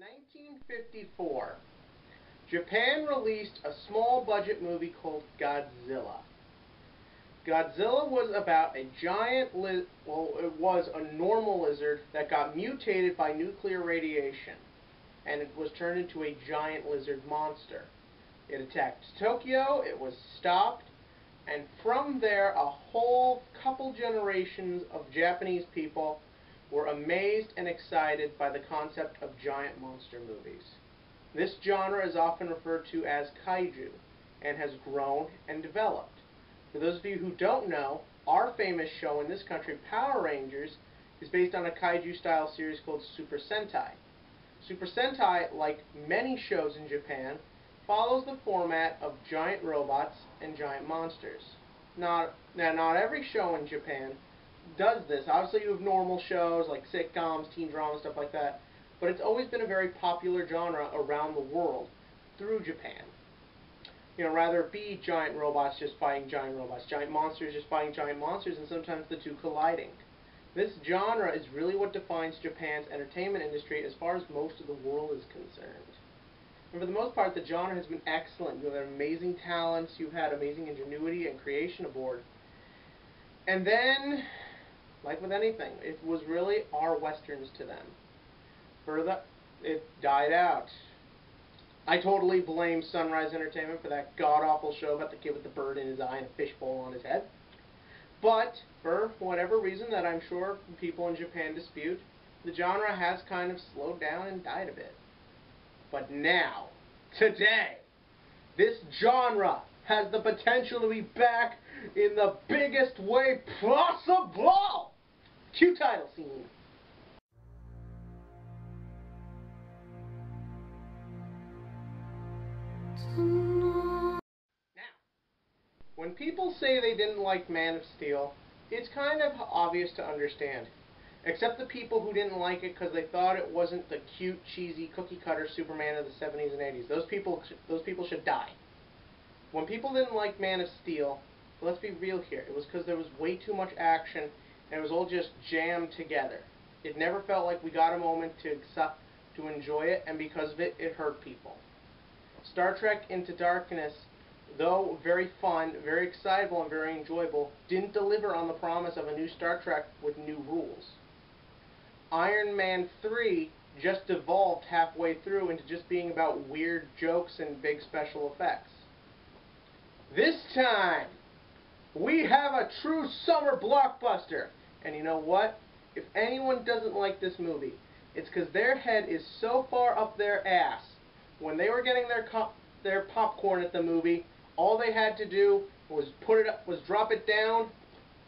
1954, Japan released a small-budget movie called Godzilla. Godzilla was about a giant it was a normal lizard that got mutated by nuclear radiation, and it was turned into a giant lizard monster. It attacked Tokyo, it was stopped, and from there a whole couple generations of Japanese people were amazed and excited by the concept of giant monster movies. This genre is often referred to as kaiju and has grown and developed. For those of you who don't know, our famous show in this country, Power Rangers, is based on a kaiju-style series called Super Sentai. Super Sentai, like many shows in Japan, follows the format of giant robots and giant monsters. Now, not every show in Japan does this. Obviously, you have normal shows like sitcoms, teen dramas, stuff like that, but it's always been a very popular genre around the world through Japan. Rather it be giant robots just fighting giant robots, giant monsters just fighting giant monsters, and sometimes the two colliding. This genre is really what defines Japan's entertainment industry as far as most of the world is concerned. And for the most part, the genre has been excellent. You've had amazing talents, you've had amazing ingenuity and creation aboard. And then, like with anything, it was really our westerns to them. Further, it died out. I totally blame Sunrise Entertainment for that god-awful show about the kid with the bird in his eye and a fishbowl on his head. But, for whatever reason that I'm sure people in Japan dispute, the genre has kind of slowed down and died a bit. But now, today, this genre has the potential to be back in the biggest way possible! Cue title scene. Now, when people say they didn't like Man of Steel, it's kind of obvious to understand. Except the people who didn't like it because they thought it wasn't the cute, cheesy, cookie-cutter Superman of the 70s and 80s. Those people should die. When people didn't like Man of Steel, let's be real here, it was because there was way too much action and it was all just jammed together. It never felt like we got a moment to enjoy it, and because of it, it hurt people. Star Trek Into Darkness, though very fun, very excitable, and very enjoyable, didn't deliver on the promise of a new Star Trek with new rules. Iron Man 3 just devolved halfway through into just being about weird jokes and big special effects. This time, we have a true summer blockbuster. And you know what? If anyone doesn't like this movie, it's because their head is so far up their ass. When they were getting their popcorn at the movie, all they had to do was drop it down,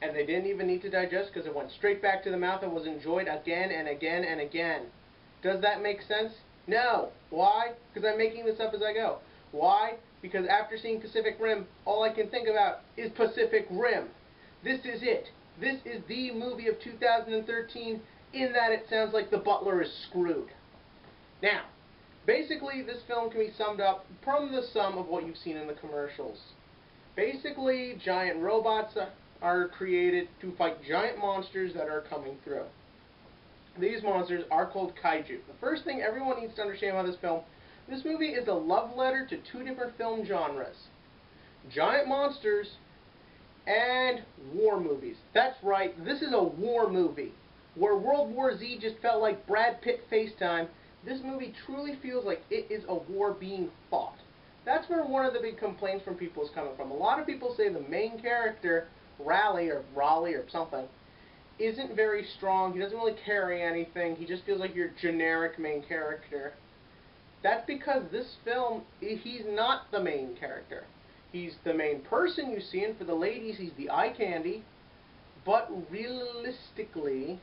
and they didn't even need to digest because it went straight back to the mouth and was enjoyed again and again and again. Does that make sense? No. Why? Because I'm making this up as I go. Why? Because after seeing Pacific Rim, all I can think about is Pacific Rim. This is it. This is the movie of 2013 in that it sounds like the butler is screwed. Now, basically, this film can be summed up from the sum of what you've seen in the commercials. Basically, giant robots are created to fight giant monsters that are coming through. These monsters are called kaiju. The first thing everyone needs to understand about this movie is a love letter to two different film genres. Giant monsters and war movies. That's right, this is a war movie. Where World War Z just felt like Brad Pitt FaceTime, this movie truly feels like it is a war being fought. That's where one of the big complaints from people is coming from. A lot of people say the main character, Raleigh or something, isn't very strong. He doesn't really carry anything. He just feels like your generic main character. That's because this film, he's not the main character. He's the main person you see, and for the ladies, he's the eye candy. But realistically,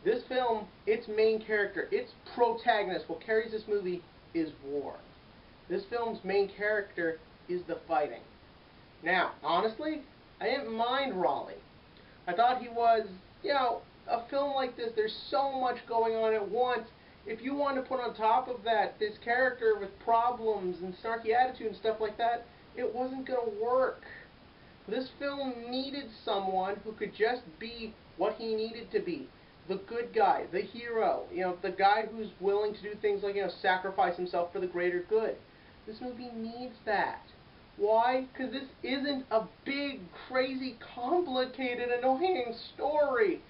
this film, its main character, its protagonist, what carries this movie is war. This film's main character is the fighting. Now, honestly, I didn't mind Raleigh. I thought he was, a film like this, there's so much going on at once. If you wanted to put on top of that this character with problems and snarky attitude and stuff like that, it wasn't going to work. This film needed someone who could just be what he needed to be. the good guy, the hero, the guy who's willing to do things like, sacrifice himself for the greater good. This movie needs that. Why? Because this isn't a big, crazy, complicated, annoying story.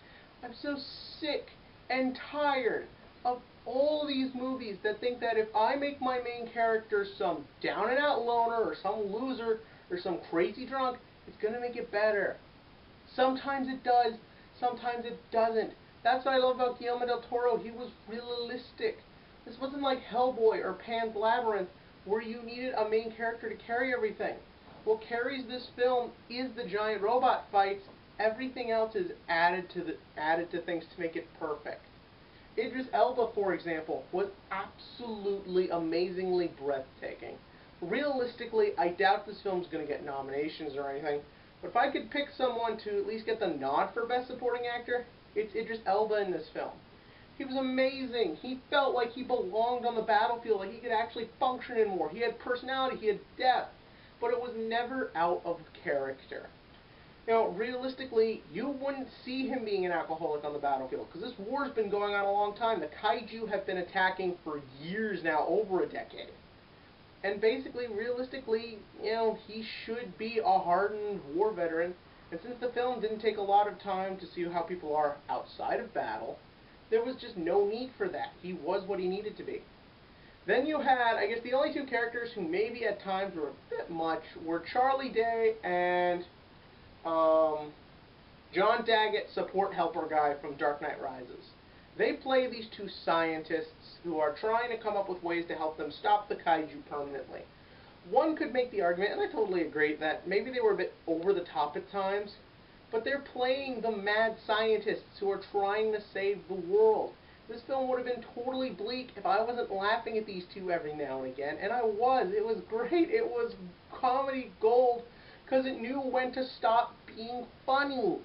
I'm so sick and tired of all these movies that think that if I make my main character some down-and-out loner or some loser or some crazy drunk, it's going to make it better. Sometimes it does, sometimes it doesn't. That's what I love about Guillermo del Toro. He was realistic. This wasn't like Hellboy or Pan's Labyrinth, where you needed a main character to carry everything. What carries this film is the giant robot fights. Everything else is added to things to make it perfect. Idris Elba, for example, was absolutely amazingly breathtaking. Realistically, I doubt this film's going to get nominations or anything, but if I could pick someone to at least get the nod for Best Supporting Actor, it's Idris Elba in this film. He was amazing. He felt like he belonged on the battlefield, like he could actually function in war. He had personality, he had depth, but it was never out of character. Realistically, you wouldn't see him being an alcoholic on the battlefield, because this war's been going on a long time. The kaiju have been attacking for years now, over a decade. And basically, realistically, he should be a hardened war veteran. And since the film didn't take a lot of time to see how people are outside of battle, there was just no need for that. He was what he needed to be. Then you had, I guess, the only two characters who maybe at times were a bit much were Charlie Day and John Daggett, support helper guy from Dark Knight Rises. They play these two scientists who are trying to come up with ways to help them stop the kaiju permanently. One could make the argument, and I totally agree, that maybe they were a bit over the top at times, but they're playing the mad scientists who are trying to save the world. This film would have been totally bleak if I wasn't laughing at these two every now and again, and I was. It was great. It was comedy gold, because it knew when to stop being funny.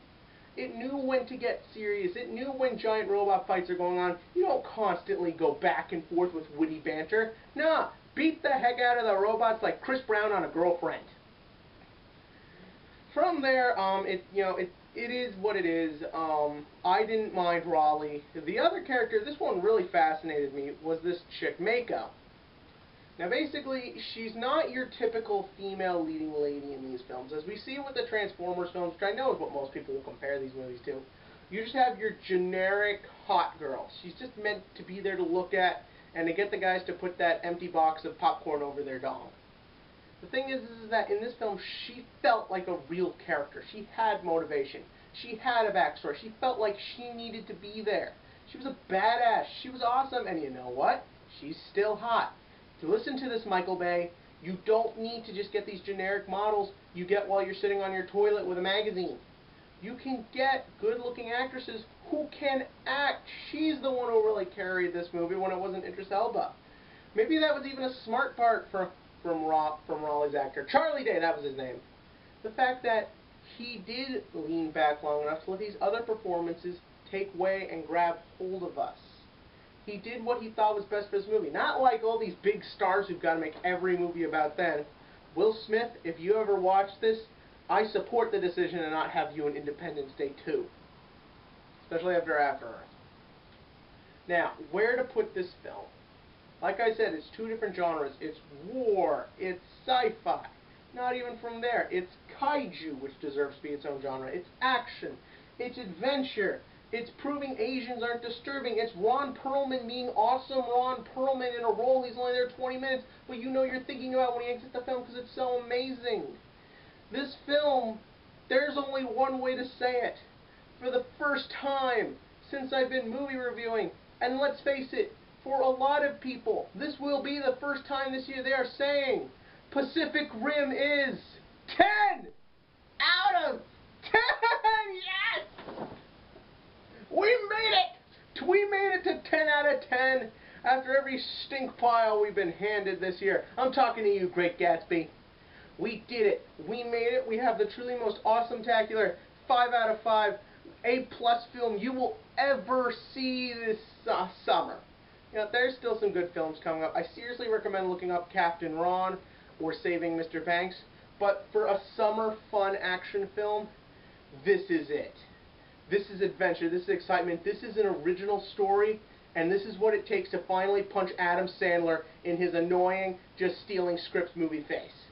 It knew when to get serious. It knew when giant robot fights are going on. You don't constantly go back and forth with witty banter. Nah, beat the heck out of the robots like Chris Brown on a girlfriend. From there, it is what it is. I didn't mind Raleigh. The other character, this one really fascinated me, was this chick, Mako. Now basically, she's not your typical female leading lady in these films. As we see with the Transformers films, which I know is what most people will compare these movies to, you just have your generic hot girl. She's just meant to be there to look at and to get the guys to put that empty box of popcorn over their dong. The thing is that in this film, she felt like a real character. She had motivation. She had a backstory. She felt like she needed to be there. She was a badass. She was awesome. And you know what? She's still hot. To listen to this, Michael Bay, you don't need to just get these generic models you get while you're sitting on your toilet with a magazine. You can get good-looking actresses who can act. She's the one who really carried this movie when it wasn't Idris Elba. Maybe that was even a smart part from Raleigh's actor. Charlie Day, that was his name. The fact that he did lean back long enough to let these other performances take way and grab hold of us. He did what he thought was best for his movie. Not like all these big stars who've got to make every movie about them. Will Smith, if you ever watch this, I support the decision to not have you in Independence Day 2. Especially after Earth. Now, where to put this film? Like I said, it's two different genres. It's war. It's sci-fi. Not even from there. It's kaiju, which deserves to be its own genre. It's action. It's adventure. It's proving Asians aren't disturbing. It's Ron Perlman being awesome Ron Perlman in a role. He's only there 20 minutes, but you know you're thinking about when he exits the film because it's so amazing. This film, there's only one way to say it. For the first time since I've been movie reviewing, and let's face it, for a lot of people, this will be the first time this year they are saying Pacific Rim is 10 out of 10! Yes! We made it! We made it to 10 out of 10 after every stink pile we've been handed this year. I'm talking to you, Great Gatsby. We did it. We made it. We have the truly most awesome-tacular 5 out of 5 A-plus film you will ever see this summer. There's still some good films coming up. I seriously recommend looking up Captain Ron or Saving Mr. Banks. But for a summer fun action film, this is it. This is adventure, this is excitement, this is an original story, and this is what it takes to finally punch Adam Sandler in his annoying, just stealing scripts movie face.